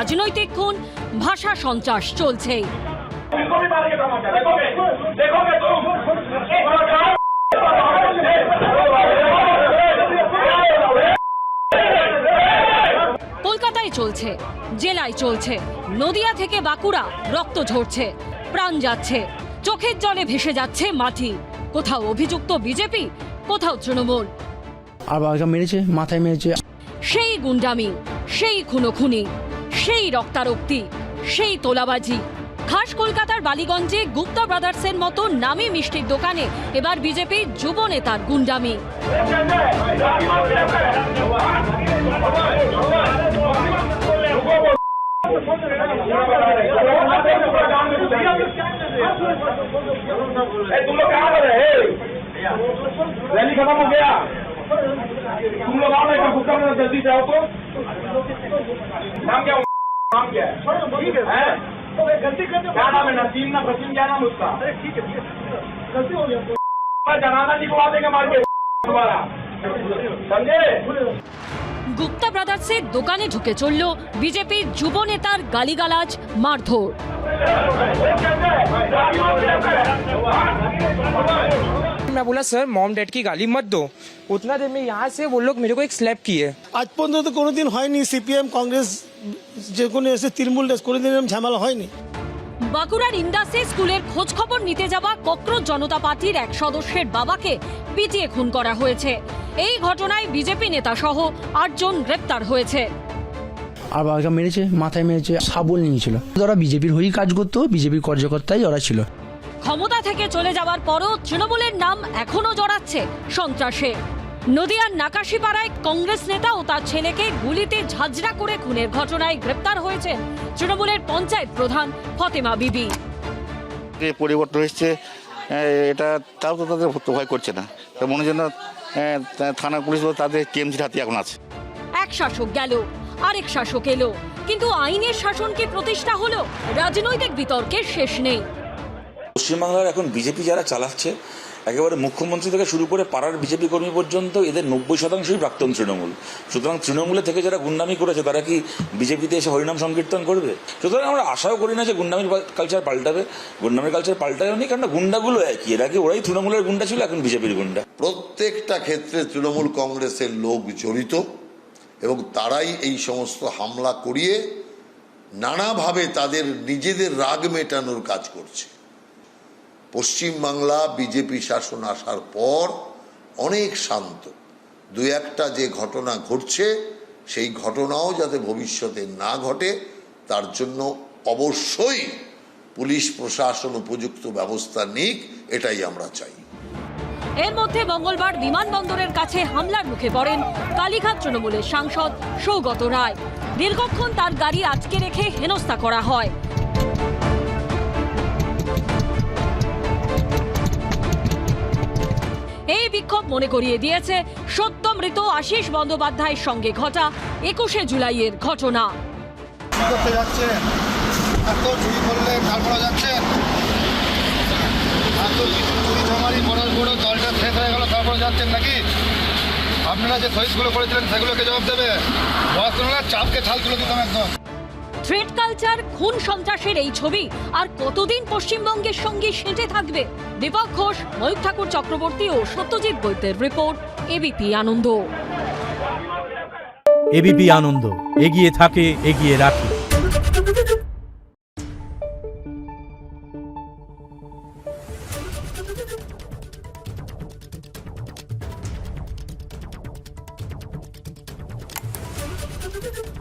রাজনৈতিক খুন, ভাষা সন্ত্রাস চলছে। কলকাতায় চলছে, জেলায় চলছে, নদিয়া থেকে বাঁকুড়া রক্ত ঝরছে, প্রাণ যাচ্ছে, চোখের জলে ভেসে যাচ্ছে মাটি। কোথাও অভিযুক্ত বিজেপি, কোথাও তৃণমূল। আর বাবাকে মেরেছে, মাথায় মেরেছে। সেই গুন্ডামি, সেই খুনোখুনি, সেই রক্তারক্তি, সেই তোলাবাজি। খাস কলকাতার বালিগঞ্জে গুপ্তা ব্রাদার্সের মতো নামী মিষ্টির দোকানে এবার বিজেপির যুব নেতার গুন্ডামি। रैली खत्म हो गया, तुम लोग आओ ना, एक भुक्का में जल्दी से आओ। तो नाम क्या है? नाम क्या है? ठीक है, क्या नाम है? नसीम ना फसीम, क्या नाम उसका? ठीक है, गलती हो गया, जनाना निकलवा देंगे मार के दोबारा, समझे? গুপ্তা ব্রাদার্সের দোকানে ঢুকে চলল বিজেপির যুব নেতার গালিগালাজ, মারধর। मैं बोला सर मॉम डैड की गाली मत दो, उतना देर में यहाँ से वो लोग मेरे को एक स्लैप किए। আজ পর্যন্ত কোনোদিন হয়নি সিপিএম কংগ্রেস যে কোনো এসে তৃণমূল কোনোদিন এরকম ঝামেলা হয়নি। বাঁকুড়ার ইন্দাসে স্কুলের খোঁজ খবর নিতে যাওয়া ককরোচ জনতা পার্টির এক সদস্যের বাবাকে পিটিয়ে খুন করা হয়েছে। এই ঘটনায় বিজেপি নেতা সহ 8 জন গ্রেপ্তার হয়েছে। আর বাবাকে মেরেছে, মাথায় মেরেছে, শাবল নিয়েছিল। ওরা বিজেপির হয়েই কাজ করতো, বিজেপির কার্যকর্তাই ওরা ছিল। ক্ষমতা থেকে চলে যাওয়ার পরও তৃণমূলের নাম এখনো জড়াচ্ছে সন্ত্রাসে। নদিয়ার নাকাশিপাড়ায় কংগ্রেস নেতা ও তার ছেলেকে গুলিতে ঝাঁঝরা করে খুনের ঘটনায় গ্রেপ্তার হয়েছেন তৃণমূলের পঞ্চায়েত প্রধান ফতেমা বিবি। পরিবর্তন হয়েছে, এটা তাও তো তাদের ভয় করছে না। মনে যেন থানা পুলিশ তাদের টিএমসির হাতে এখন আছে। এক শাসক গেল, আরেক শাসক এলো, কিন্তু আইনের শাসন কি প্রতিষ্ঠা হলো? রাজনৈতিক বিতর্কের শেষ নেই। পশ্চিমবাংলার এখন বিজেপি যারা চালাচ্ছে, একেবারে মুখ্যমন্ত্রী থেকে শুরু করে পাড়ার বিজেপি কর্মী পর্যন্ত, এদের 90%ই প্রাক্তন তৃণমূল। সুতরাং তৃণমূলে থেকে যারা গুন্ডামি করেছে তারা কি বিজেপিতে এসে হরিনাম সংকীর্তন করবে? সুতরাং আমরা আশাও করি না যে গুন্ডামির কালচার পাল্টাবে। গুন্ডামির কালচার পাল্টায়ও নি, কারণ গুন্ডাগুলো একই। এর আগে ওরাই তৃণমূলের গুন্ডা ছিল, এখন বিজেপির গুন্ডা। প্রত্যেকটা ক্ষেত্রে তৃণমূল কংগ্রেসের লোক জড়িত এবং তারাই এই সমস্ত হামলা করিয়ে নানাভাবে তাদের নিজেদের রাগ মেটানোর কাজ করছে। পশ্চিমবাংলা বিজেপি শাসন আসার পর অনেক শান্ত। দু একটা যে ঘটনা ঘটছে, সেই ঘটনাও যাতে ভবিষ্যতে না ঘটে তার জন্য অবশ্যই পুলিশ প্রশাসন উপযুক্ত ব্যবস্থা নিক, এটাই আমরা চাই। এর মধ্যে মঙ্গলবার বিমানবন্দরের কাছে হামলার মুখে পড়েন কালীঘাট তৃণমূলের সাংসদ সৌগত রায়। দীর্ঘক্ষণ তার গাড়ি আটকে রেখে হেনস্থা করা হয়। এই বিক্ষোভ মনে করিয়ে দিয়েছে সদ্য মৃত আশিস বন্দ্যোপাধ্যায়ের সঙ্গে ঘটা 21শে জুলাইয়ের ঘটনা। আপনারা যে শহীদগুলো করেছিলেন সেগুলোকে জবাব দেবে। চাপকে ছাল তুলে দিতাম একদম। থ্রেড কালচার, খুন সন্ত্রাসের এই ছবি আর কতদিন পশ্চিমবঙ্গের সঙ্গে সেঁটে থাকবে? দীপক ঘোষ, ময়ূখ ঠাকুর চক্রবর্তী ও সত্যজিৎ বৈদ্যের রিপোর্ট, এবিপি আনন্দ। এবিপি আনন্দ, এগিয়ে থাকে, এগিয়ে রাখে। Thank you.